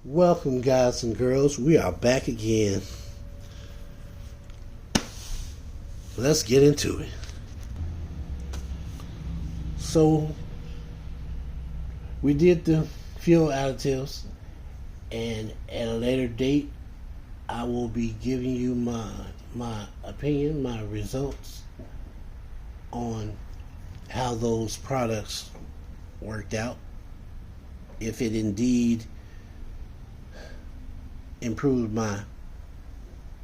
Welcome, guys and girls. We are back again. Let's get into it. So, we did the fuel additives, and at a later date, I will be giving you my opinion, my results on how those products worked out. If it indeed improved my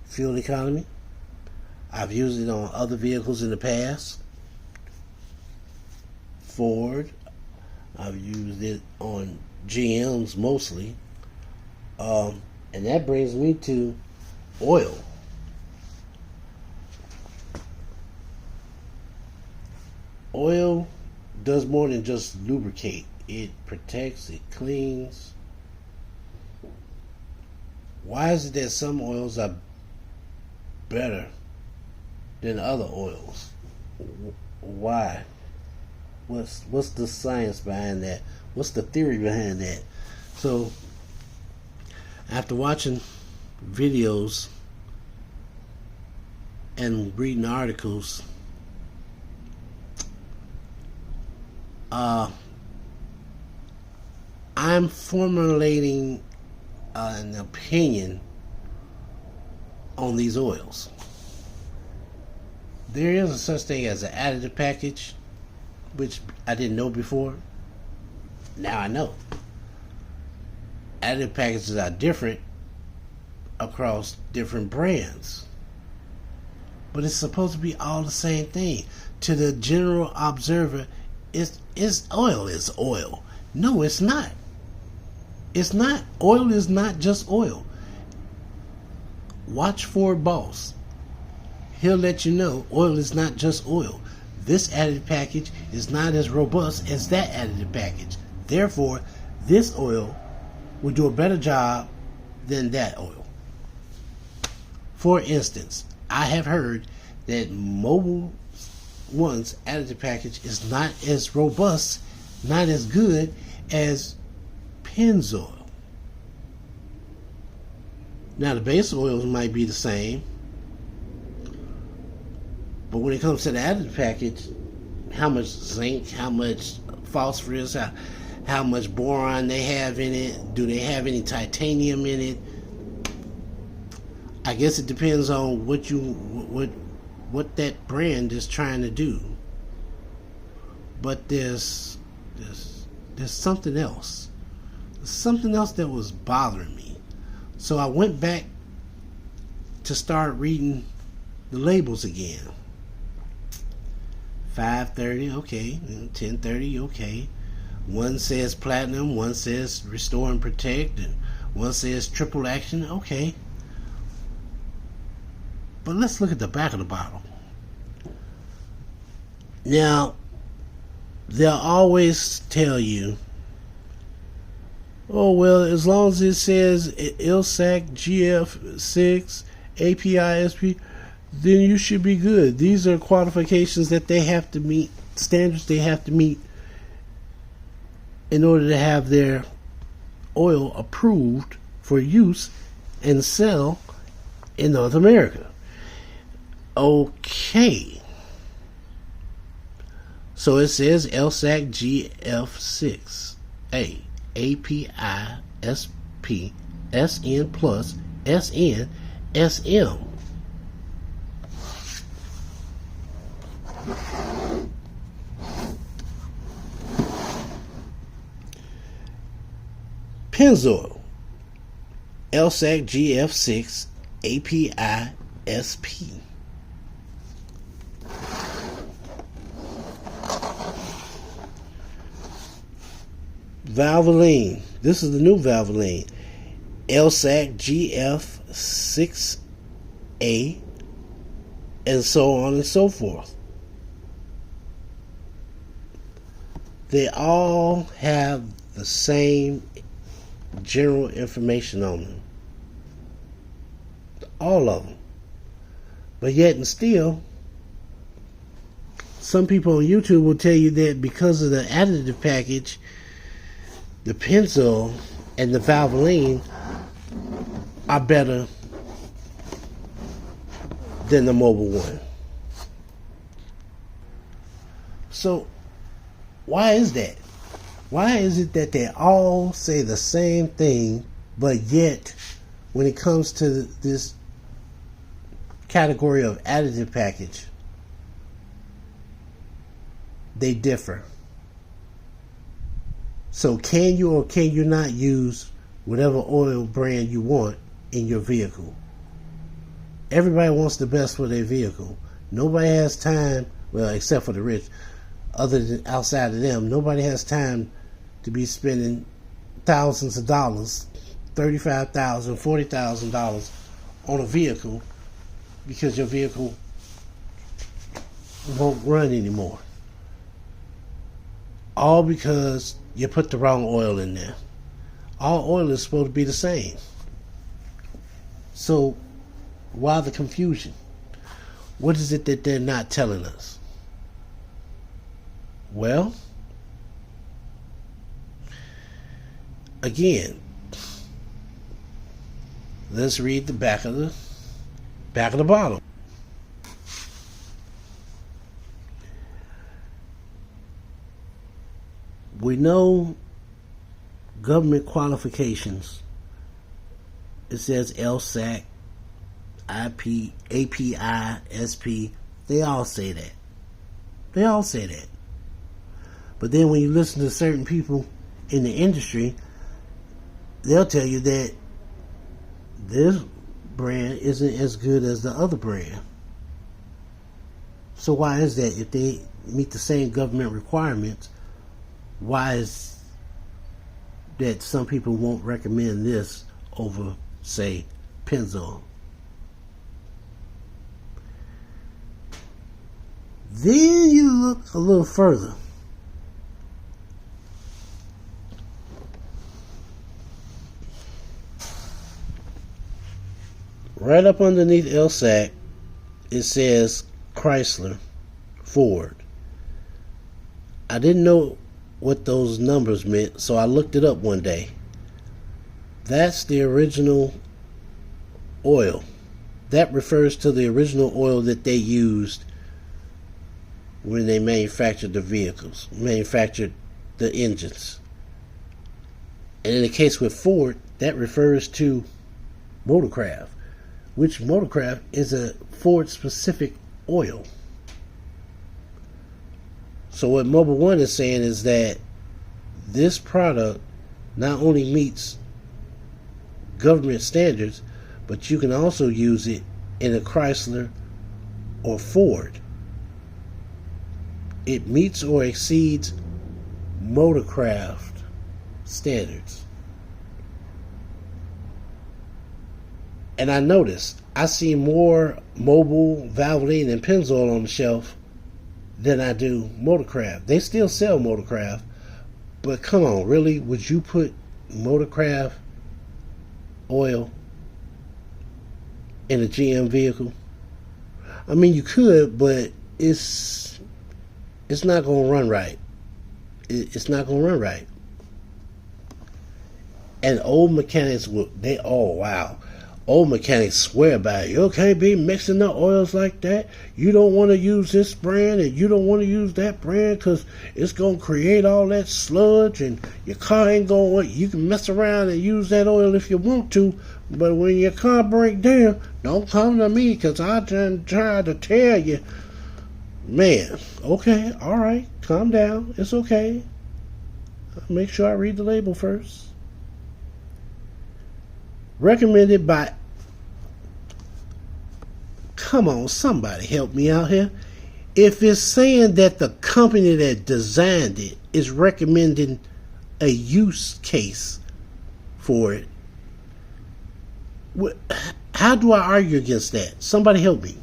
fuel economy. I've used it on other vehicles in the past. Ford. I've used it on GMs mostly. And that brings me to oil. Oil does more than just lubricate. It protects, it cleans. Why is it that some oils are better than other oils? Why? What's the science behind that? What's the theory behind that? So, after watching videos and reading articles, I'm formulating an opinion on these oils. There is a such thing as an additive package, which I didn't know before. Now I know. Additive packages are different across different brands, but it's supposed to be all the same thing. To the general observer, it's oil is oil. No, it's not. It's not. Oil is not just oil. Watch Ford Boss. He'll let you know oil is not just oil. This additive package is not as robust as that additive package. Therefore, this oil will do a better job than that oil. For instance, I have heard that Mobil 1's additive package is not as robust, not as good as Pennzoil. Now the base oils might be the same, but when it comes to the additive package, how much zinc, how much phosphorus, how much boron they have in it, do they have any titanium in it? I guess it depends on what that brand is trying to do. But there's something else. Something else that was bothering me. So I went back to start reading the labels again. 530, okay. 1030, okay. One says platinum, one says restore and protect, and one says triple action, okay. But let's look at the back of the bottle. Now, they'll always tell you, oh, well, as long as it says LSAC GF6 API-SP, then you should be good. These are qualifications that they have to meet, standards they have to meet in order to have their oil approved for use and sell in North America. Okay. So it says LSAC GF6A. API-SP SN plus SN SM. Pennzoil LSAC GF6 API-SP. Valvoline. This is the new Valvoline. LSAC GF6A, and so on and so forth. They all have the same general information on them. All of them. But yet and still, some people on YouTube will tell you that because of the additive package, the Pennzoil and the Valvoline are better than the Mobil 1. So why is that? Why is it that they all say the same thing, but yet when it comes to this category of additive package, they differ? So can you or can you not use whatever oil brand you want in your vehicle? Everybody wants the best for their vehicle. Nobody has time, well, except for the rich, other than outside of them, nobody has time to be spending thousands of dollars, $35,000, $40,000 on a vehicle because your vehicle won't run anymore. All because you put the wrong oil in there. All oil is supposed to be the same. So why the confusion? What is it that they're not telling us? Well, again, let's read the back of the bottle. We know government qualifications. It says LSAC, IP, API, SP. They all say that. They all say that. But then when you listen to certain people in the industry, they'll tell you that this brand isn't as good as the other brand. So why is that? If they meet the same government requirements, why is that some people won't recommend this over, say, Pennzoil? Then you look a little further. Right up underneath LSAC, it says Chrysler, Ford. I didn't know what those numbers meant, so I looked it up one day. That's the original oil. That refers to the original oil that they used when they manufactured the vehicles, manufactured the engines. And in the case with Ford, that refers to Motorcraft, which Motorcraft is a Ford-specific oil. So what Mobil 1 is saying is that this product not only meets government standards, but you can also use it in a Chrysler or Ford. It meets or exceeds Motorcraft standards. And I noticed, I see more Mobil, Valvoline, and Pennzoil on the shelf than I do Motorcraft. They still sell Motorcraft, but come on, really? Would you put Motorcraft oil in a GM vehicle? I mean, you could, but it's not going to run right. It's not going to run right. And old mechanics old mechanics swear by it. You can't be mixing the oils like that. You don't want to use this brand and you don't want to use that brand because it's going to create all that sludge and your car ain't going to. You can mess around and use that oil if you want to, but when your car breaks down, don't come to me because I done tried to tell you. Man, okay, all right, calm down. It's okay. I'll make sure I read the label first. Recommended by... Come on, somebody help me out here. If it's saying that the company that designed it is recommending a use case for it, how do I argue against that? Somebody help me.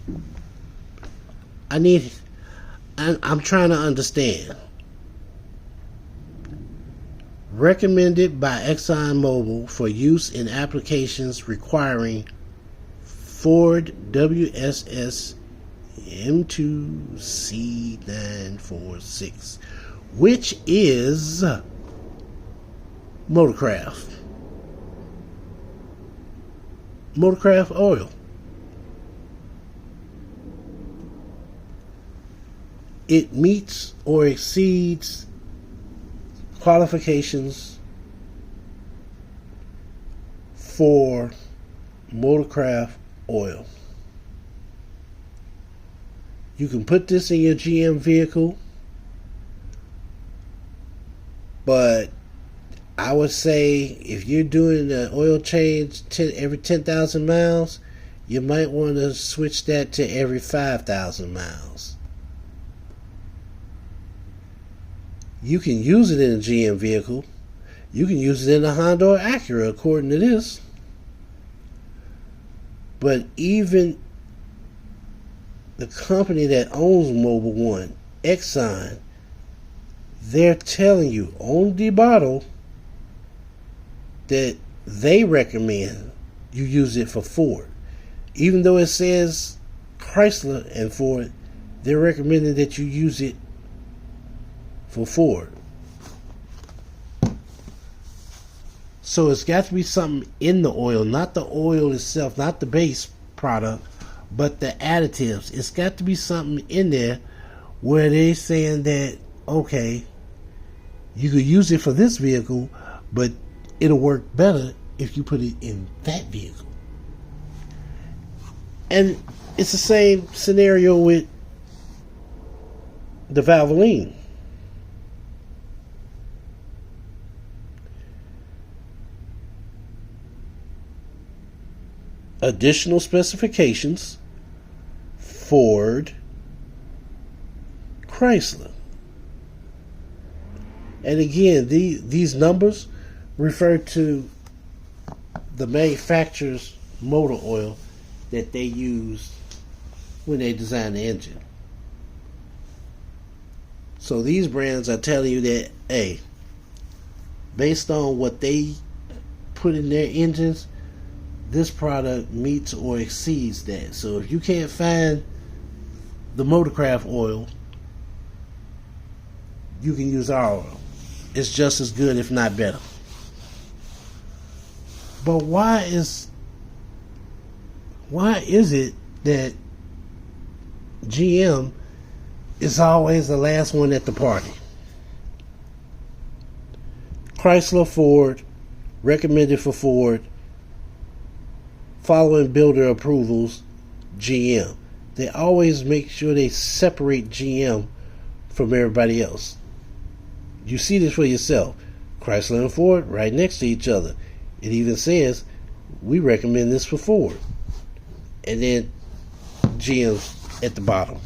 I'm trying to understand. Recommended by ExxonMobil for use in applications requiring Ford WSS M2C946, which is Motorcraft. Motorcraft oil. It meets or exceeds qualifications for Motorcraft oil. You can put this in your GM vehicle, but I would say if you're doing an oil change every 10,000 miles, you might want to switch that to every 5,000 miles. You can use it in a GM vehicle. You can use it in a Honda or Acura, according to this. But even the company that owns Mobil 1, Exxon, they're telling you on the bottle that they recommend you use it for Ford. Even though it says Chrysler and Ford, they're recommending that you use it for Ford. So it's got to be something in the oil, not the oil itself, not the base product, but the additives. It's got to be something in there where they're saying that, okay, you could use it for this vehicle, but it'll work better if you put it in that vehicle. And it's the same scenario with the Valvoline. Additional specifications, Ford, Chrysler. And again, these numbers refer to the manufacturer's motor oil that they used when they designed the engine. So these brands are telling you that, hey, based on what they put in their engines, this product meets or exceeds that. So if you can't find the Motorcraft oil, you can use our oil. It's just as good, if not better. But why is it that GM is always the last one at the party? Chrysler, Ford, recommended for Ford, following builder approvals, GM. They always make sure they separate GM from everybody else. You see this for yourself. Chrysler and Ford right next to each other. It even says, we recommend this for Ford. And then GM's at the bottom.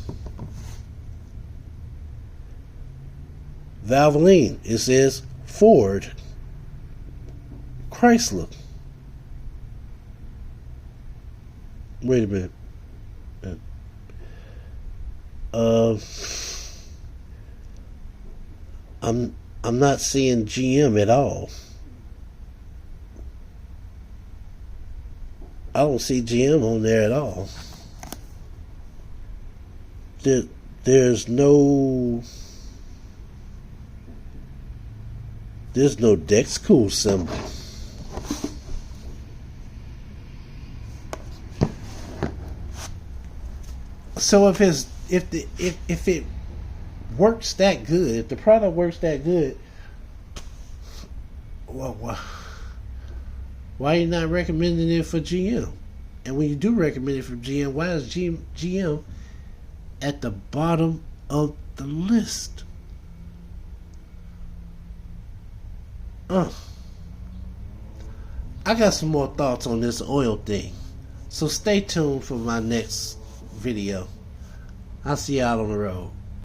Valvoline, it says Ford, Chrysler. Wait a minute. I'm not seeing GM at all. I don't see GM on there at all. There's no Dexcool symbol. So if it works that good, if the product works that good, well, why are you not recommending it for GM? And when you do recommend it for GM, why is GM at the bottom of the list? I got some more thoughts on this oil thing, so stay tuned for my next video. I'll see y'all on the road.